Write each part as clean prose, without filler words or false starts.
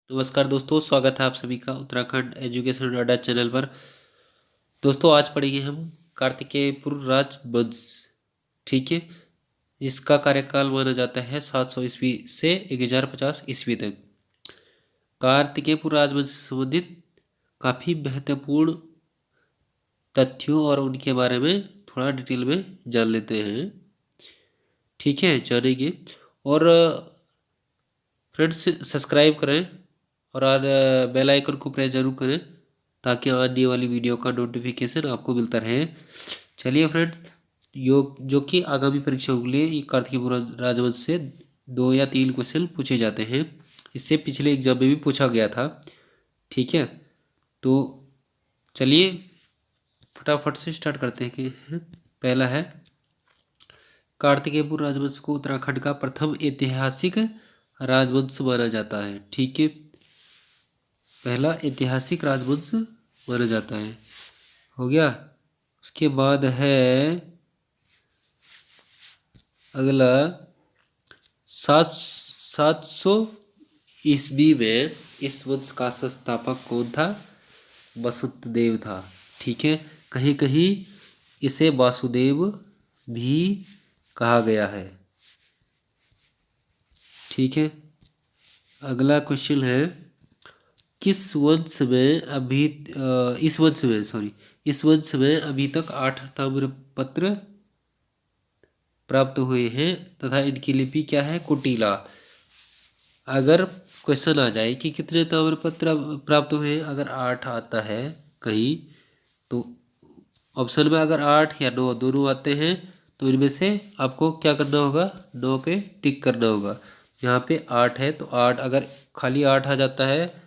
नमस्कार दोस्तों, स्वागत है आप सभी का उत्तराखंड एजुकेशन अड्डा चैनल पर। दोस्तों आज पढ़ेंगे हम कार्तिकेयपुर राजवंश, ठीक है, जिसका कार्यकाल माना जाता है 700 ईस्वी से 1050 ईस्वी तक। कार्तिकेयपुर राजवंश से संबंधित काफ़ी महत्वपूर्ण तथ्यों और उनके बारे में थोड़ा डिटेल में जान लेते हैं, ठीक है, जानेंगे। और फ्रेंड्स सब्सक्राइब करें और बेल आइकन को प्रेस जरूर करें ताकि आने वाली वीडियो का नोटिफिकेशन आपको मिलता रहे। चलिए फ्रेंड, जो कि आगामी परीक्षाओं के लिए ये कार्तिकेय राजवंश से 2 या 3 क्वेश्चन पूछे जाते हैं। इससे पिछले एग्जाम में भी पूछा गया था, ठीक है। तो चलिए फटाफट से स्टार्ट करते हैं कि पहला है, कार्तिकेयपुर राजवंश को उत्तराखंड का प्रथम ऐतिहासिक राजवंश माना जाता है, ठीक है। पहला ऐतिहासिक राजवंश माना जाता है, हो गया। उसके बाद है अगला, 700 ईस्वी में इस वंश का संस्थापक कौन था? वसुंत देव था, ठीक है। कहीं कहीं इसे वासुदेव भी कहा गया है, ठीक है। अगला क्वेश्चन है, किस वंश में अभी इस वंश में अभी तक 8 ताम्रपत्र प्राप्त हुए हैं तथा इनकी लिपि क्या है? कुटिला। अगर क्वेश्चन आ जाए कि कितने ताम्रपत्र प्राप्त हुए, अगर 8 आता है कहीं, तो ऑप्शन में अगर 8 या 9 दोनों आते हैं तो इनमें से आपको क्या करना होगा? 9 पे टिक करना होगा। यहाँ पे 8 है तो 8, अगर खाली 8 आ जाता है,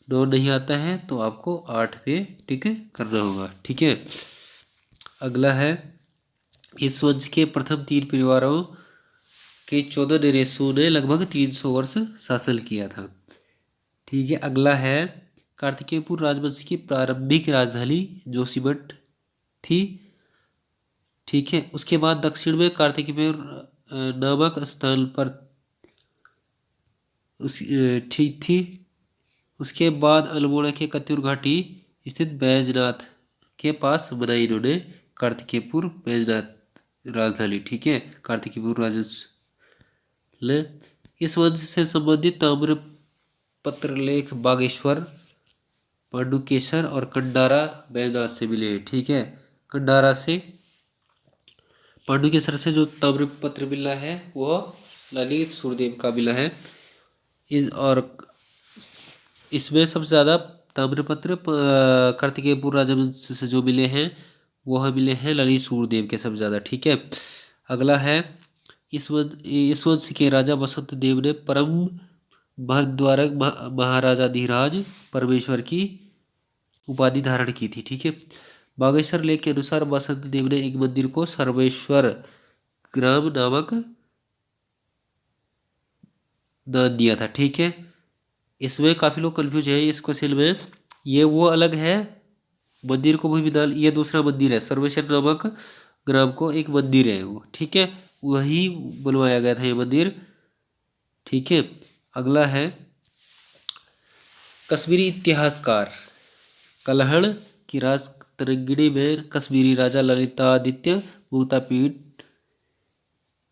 9 नहीं आता है, तो आपको 8 पे टिक करना होगा, ठीक है। अगला है, इस वंश के प्रथम 3 परिवारों के 14 नरेशों ने लगभग 300 वर्ष शासन किया था, ठीक है। अगला है, कार्तिकेयपुर राजवंश की प्रारंभिक राजधानी जोशीमठ थी, ठीक है। उसके बाद दक्षिण में कार्तिकेयपुर नामक स्थान पर ठीक थी। उसके बाद अल्मोड़ा के कत्यूर घाटी स्थित बैजनाथ के पास बनाई इन्होंने कार्तिकेयपुर बैजनाथ राजधानी, ठीक है। कार्तिकेयपुर राजवंश ले इस वंश से संबंधित ताम्र पत्र लेख बागेश्वर, पांडुकेश्वर और कंडारा बैजनाथ से मिले हैं, ठीक है। कंडारा से, पांडुकेश्वर से जो ताम्र पत्र मिला है वह ललित सूर्यदेव का मिला है। और इसमें सबसे ज़्यादा ताम्रपत्र कार्तिकेयपुर राजवंश से जो मिले हैं वह मिले हैं ललित सूर्यदेव के सबसे ज़्यादा, ठीक है। अगला है, इस वंश के राजा वसंत देव ने परम भरद्वारक महाराजा धीराज परमेश्वर की उपाधि धारण की थी, ठीक है। बागेश्वर लेख के अनुसार वसंत देव ने एक मंदिर को सर्वेश्वर ग्राम नामक दान दिया था, ठीक है। इसमें काफ़ी लोग कंफ्यूज है इस क्वेश्चन में, ये वो अलग है मंदिर को भी दान, ये दूसरा मंदिर है, सर्वेश्वर नामक ग्राम को एक मंदिर है वो, ठीक है, वही बनवाया गया था ये मंदिर, ठीक है। अगला है, कश्मीरी इतिहासकार कलहड़ की राज तरंगिणी में कश्मीरी राजा ललितादित्य भूतापीठ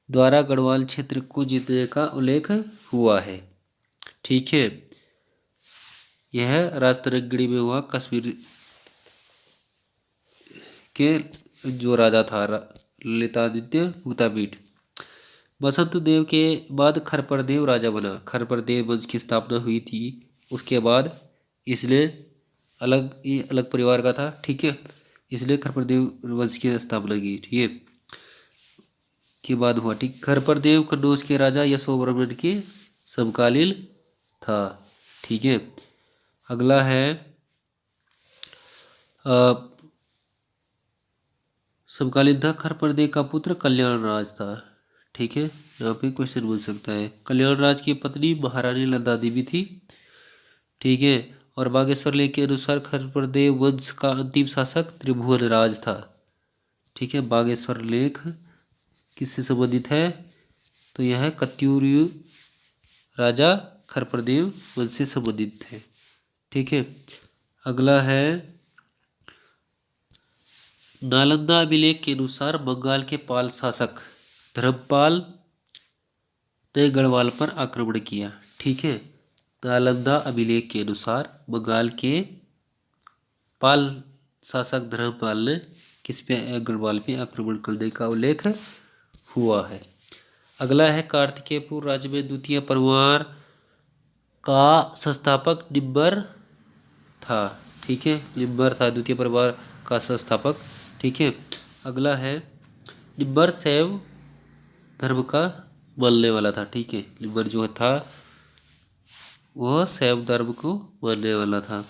द्वारा गढ़वाल क्षेत्र को जीतने का उल्लेख हुआ है, ठीक है। यह राजतरंगिणी में हुआ, कश्मीर के जो राजा था ललितादित्य भूतापीठ। वसंत देव के बाद खरपरदेव राजा बना, खरपरदेव वंश की स्थापना हुई थी। उसके बाद इसने अलग परिवार का था, ठीक है, इसलिए खरपरदेव वंश की स्थापना की, ठीक है, के बाद हुआ, ठीक। खरपरदेव कन्नौज के राजा यशोवर्मन के समकालीन था, ठीक है। अगला है, समकालीन था, खरपरदेव का पुत्र कल्याण राज था, ठीक है। यहाँ पे क्वेश्चन बन सकता है, कल्याण राज की पत्नी महारानी लता देवी थी, ठीक है। और बागेश्वर लेख के अनुसार खरपरदेव वंश का अंतिम शासक त्रिभुवन राज था, ठीक है। बागेश्वर लेख किससे संबंधित है? तो यह कत्यूरी राजा खरप्रदेव वंश से संबंधित थे। ठीक है, अगला है नालंदा अभिलेख के अनुसार बंगाल के पाल शासक धर्मपाल ने गढ़वाल पर आक्रमण किया। ठीक है, नालंदा अभिलेख के अनुसार बंगाल के पाल शासक धर्मपाल ने किस पे गढ़वाल पे आक्रमण करने का उल्लेख हुआ है। अगला है कार्तिकेयपुर राज्य में द्वितीय परिवार का संस्थापक निब्बर था। ठीक है, निब्बर था द्वितीय परिवार का संस्थापक। ठीक है, अगला है निब्बर शैव धर्म का मानने वाला था। ठीक है, निब्बर जो था वह शैव धर्म को मानने वाला था।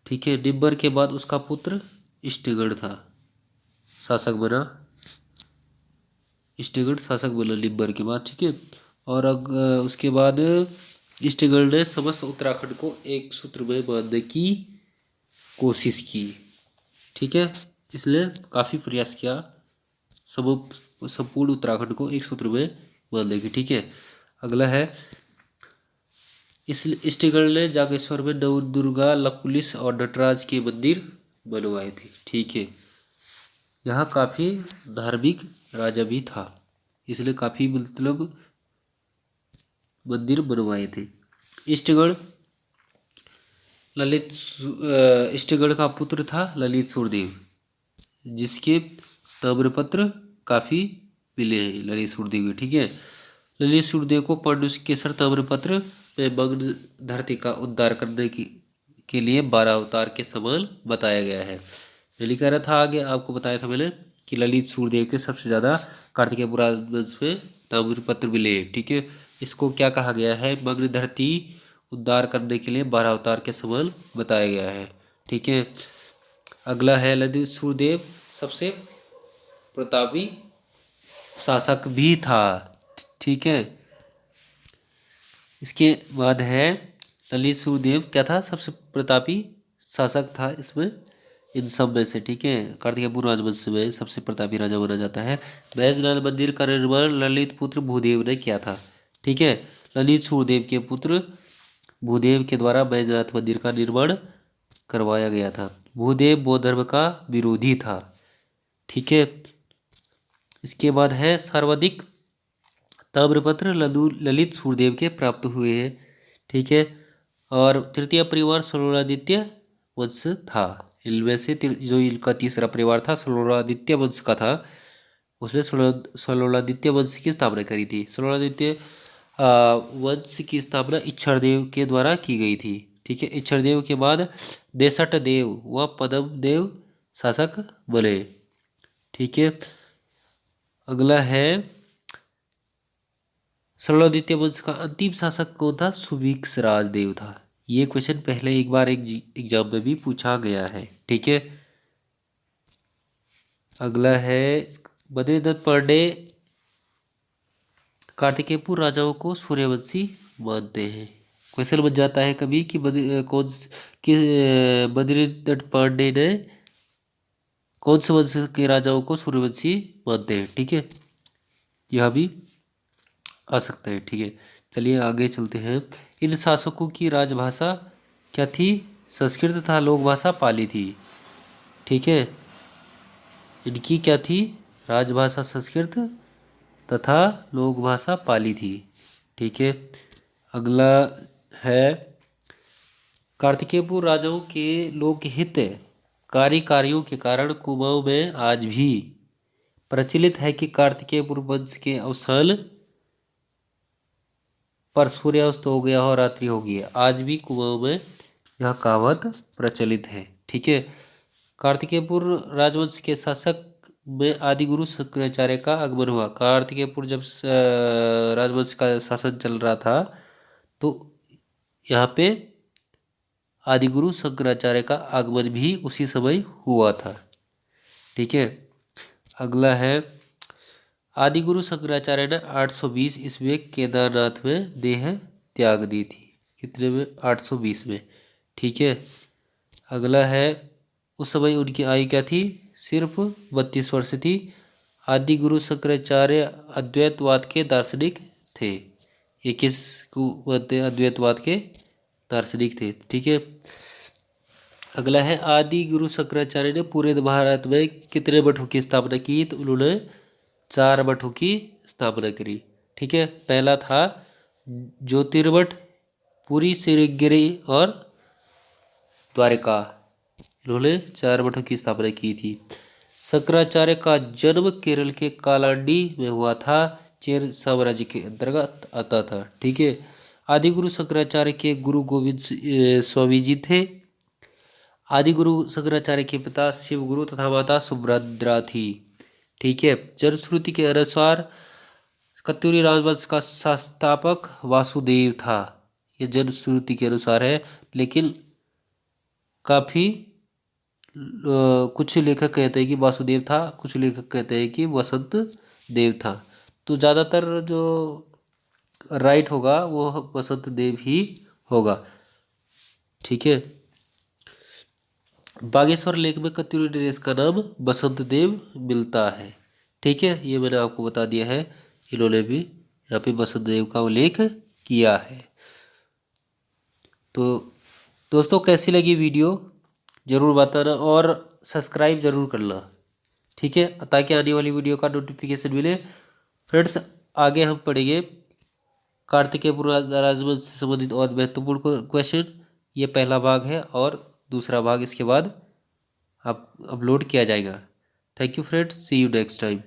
ठीक है, निब्बर के बाद उसका पुत्र इष्टगण था, शासक बना, इष्टगण शासक बना निब्बर के बाद। ठीक है, और उसके बाद इष्टगण ने समस्त उत्तराखंड को एक सूत्र में बांधने की कोशिश की। ठीक है, इसलिए काफ़ी प्रयास किया संपूर्ण उत्तराखंड को एक सूत्र में बांधने की। ठीक है, अगला है इस इष्टगण ने जागेश्वर में नव दुर्गा, लकुलिश और नटराज के मंदिर बनवाए थे। ठीक है, यहाँ काफ़ी धार्मिक राजा भी था, इसलिए काफ़ी मतलब मंदिर बनवाए थे। इष्टगण इष्टगण का पुत्र था ललित सुरदेव, जिसके ताम्रपत्र काफ़ी मिले हैं ललित सुरदेव के। ठीक है, ललित सुरदेव को पांडु केसर ताम्रपत्र में मग्न धरती का उद्धार करने के लिए 12 अवतार के समान बताया गया है। मैं कह रहा था आगे आपको बताया था मैंने कि ललित सुरदेव के सबसे ज़्यादा कार्तिकेय राजवंश में ताम्रपत्र मिले। ठीक है, इसको क्या कहा गया है, मग्न धरती उद्धार करने के लिए 12 अवतार के समान बताया गया है। ठीक है, अगला है ललित सुरदेव सबसे प्रतापी शासक भी था। ठीक है, इसके बाद है ललित सुरदेव क्या था, सबसे प्रतापी शासक था इसमें इन सब में से। ठीक है, कार्तिकेयपुर राजवंश में सबसे प्रतापी राजा माना जाता है। बैजनाथ मंदिर का निर्माण ललित पुत्र भूदेव ने किया था। ठीक है, ललित सुरदेव के पुत्र भूदेव के द्वारा बैजनाथ मंदिर का निर्माण करवाया गया था। भूदेव बौद्ध धर्म का विरोधी था। ठीक है, इसके बाद है सर्वाधिक ताम्रपत्र ललित सुरदेव के प्राप्त हुए हैं। ठीक है, और तृतीय परिवार सलोरादित्य वंश था। इनमें से जो इनका तीसरा परिवार था सलोरादित्य वंश का था, उसने सलोरादित्य वंश की स्थापना करी थी। सलोरादित्य वंश की स्थापना इच्छरदेव के द्वारा की गई थी। ठीक है, इच्छरदेव के बाद देव व पद्मदेव शासक बने। ठीक है, अगला है सलोरादित्य वंश का अंतिम शासक कौन था, सुभिक्ष राजदेव था। ये क्वेश्चन पहले एक बार एग्जाम में भी पूछा गया है। ठीक है, अगला है बद्रीदत्त पांडे कार्तिकेयपुर राजाओं को सूर्यवंशी मानते हैं। क्वेश्चन बन जाता है कभी कि बद्रीदत्त पांडे ने कौन से वंश के राजाओं को सूर्यवंशी मानते हैं। ठीक है, यह भी आ सकता है। ठीक है, चलिए आगे चलते हैं। इन शासकों की राजभाषा क्या थी, संस्कृत तथा लोक भाषा पाली थी। ठीक है, इनकी क्या थी, राजभाषा संस्कृत तथा लोक भाषा पाली थी। ठीक है, अगला है कार्तिकेयपुर राजाओं के लोकहित कार्यों के कारण कुमाऊं में आज भी प्रचलित है कि कार्तिकेयपुर वंश के अवसान पर सूर्यास्त हो गया और रात्रि हो गई। आज भी कुमाऊं में यह कहावत प्रचलित है। ठीक है, कार्तिकेयपुर राजवंश के शासक में आदिगुरु शंकराचार्य का आगमन हुआ। कार्तिकेयपुर जब राजवंश का शासन चल रहा था तो यहाँ पे आदिगुरु शंकराचार्य का आगमन भी उसी समय हुआ था। ठीक है, अगला है आदिगुरु शंकराचार्य ने 820 ईस्वी में केदारनाथ में देह त्याग दी थी। कितने में, 820 में। ठीक है, अगला है उस समय उनकी आयु क्या थी, सिर्फ 32 वर्ष थी। आदिगुरु शंकराचार्य अद्वैतवाद के दार्शनिक थे। ये किस को बोलते हैं, अद्वैतवाद के दार्शनिक थे। ठीक है, अगला है आदि गुरु शंकराचार्य ने पूरे भारत में कितने मठों की स्थापना की? तो उन्होंने 4 मठों की स्थापना करी। ठीक है, पहला था ज्योतिर्मठ, पुरी, श्रृंगेरी और द्वारका। इन्होंने 4 मठों की स्थापना की थी। शंकराचार्य का जन्म केरल के कालांडी में हुआ था, चेर साम्राज्य के अंतर्गत आता था। ठीक है, आदि गुरु शंकराचार्य के गुरु गोविंद स्वामी जी थे। आदि गुरु शंकराचार्य के पिता शिव गुरु तथा माता सुभद्रा थी। ठीक है, जनश्रुति के अनुसार कत्यूरी राजवंश का संस्थापक वासुदेव था। ये जनश्रुति के अनुसार है, लेकिन काफी कुछ लेखक कहते हैं कि वासुदेव था, कुछ लेखक कहते हैं कि वसंत देव था। तो ज़्यादातर जो राइट होगा वो वसंत देव ही होगा। ठीक है, बागेश्वर लेक में कत्यूरी नरेश का नाम बसंत देव मिलता है। ठीक है, ये मैंने आपको बता दिया है। इन्होंने भी यहाँ पे बसंत देव का उल्लेख किया है। तो दोस्तों, कैसी लगी वीडियो ज़रूर बताना और सब्सक्राइब ज़रूर करना। ठीक है, ताकि आने वाली वीडियो का नोटिफिकेशन मिले। फ्रेंड्स, आगे हम पढ़ेंगे कार्तिकेय राजवंश से संबंधित और महत्वपूर्ण क्वेश्चन। ये पहला भाग है और दूसरा भाग इसके बाद आप अपलोड किया जाएगा। Thank you friends, see you next time.